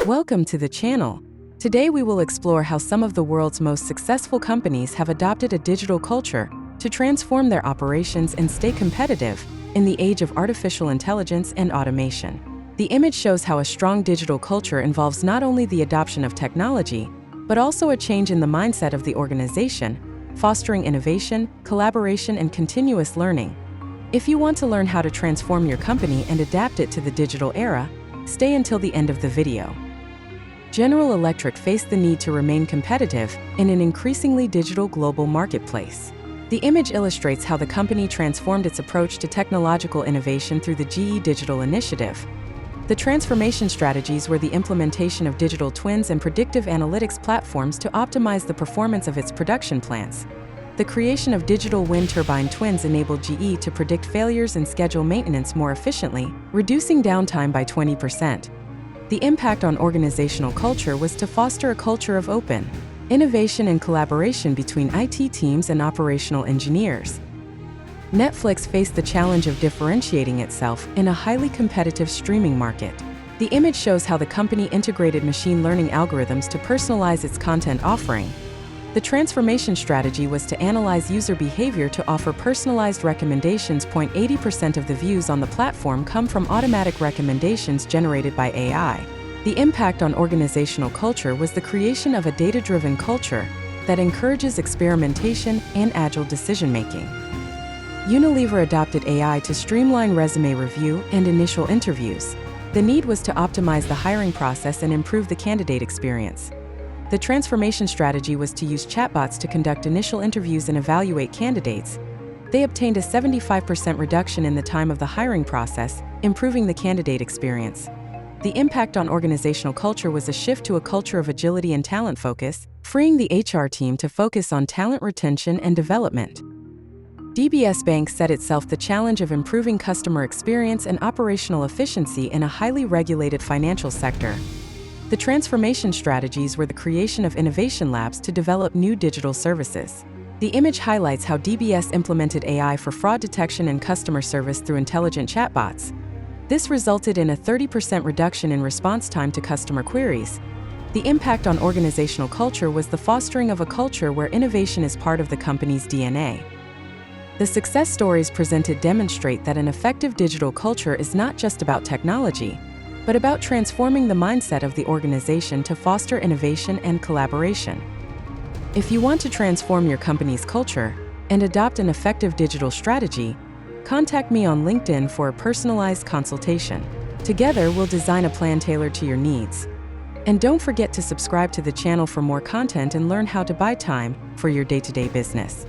Welcome to the channel. Today we will explore how some of the world's most successful companies have adopted a digital culture to transform their operations and stay competitive in the age of artificial intelligence and automation. The image shows how a strong digital culture involves not only the adoption of technology, but also a change in the mindset of the organization, fostering innovation, collaboration, and continuous learning. If you want to learn how to transform your company and adapt it to the digital era, stay until the end of the video. General Electric faced the need to remain competitive in an increasingly digital global marketplace. The image illustrates how the company transformed its approach to technological innovation through the GE Digital Initiative. The transformation strategies were the implementation of digital twins and predictive analytics platforms to optimize the performance of its production plants. The creation of digital wind turbine twins enabled GE to predict failures and schedule maintenance more efficiently, reducing downtime by 20%. The impact on organizational culture was to foster a culture of open innovation and collaboration between IT teams and operational engineers. Netflix faced the challenge of differentiating itself in a highly competitive streaming market. The image shows how the company integrated machine learning algorithms to personalize its content offering. The transformation strategy was to analyze user behavior to offer personalized recommendations. 80% of the views on the platform come from automatic recommendations generated by AI. The impact on organizational culture was the creation of a data-driven culture that encourages experimentation and agile decision-making. Unilever adopted AI to streamline resume review and initial interviews. The need was to optimize the hiring process and improve the candidate experience. The transformation strategy was to use chatbots to conduct initial interviews and evaluate candidates. They obtained a 75% reduction in the time of the hiring process, improving the candidate experience. The impact on organizational culture was a shift to a culture of agility and talent focus, freeing the HR team to focus on talent retention and development. DBS Bank set itself the challenge of improving customer experience and operational efficiency in a highly regulated financial sector. The transformation strategies were the creation of innovation labs to develop new digital services. The image highlights how DBS implemented AI for fraud detection and customer service through intelligent chatbots. This resulted in a 30% reduction in response time to customer queries. The impact on organizational culture was the fostering of a culture where innovation is part of the company's DNA. The success stories presented demonstrate that an effective digital culture is not just about technology, but about transforming the mindset of the organization to foster innovation and collaboration. If you want to transform your company's culture and adopt an effective digital strategy, contact me on LinkedIn for a personalized consultation. Together, we'll design a plan tailored to your needs. And don't forget to subscribe to the channel for more content and learn how to buy time for your day-to-day business.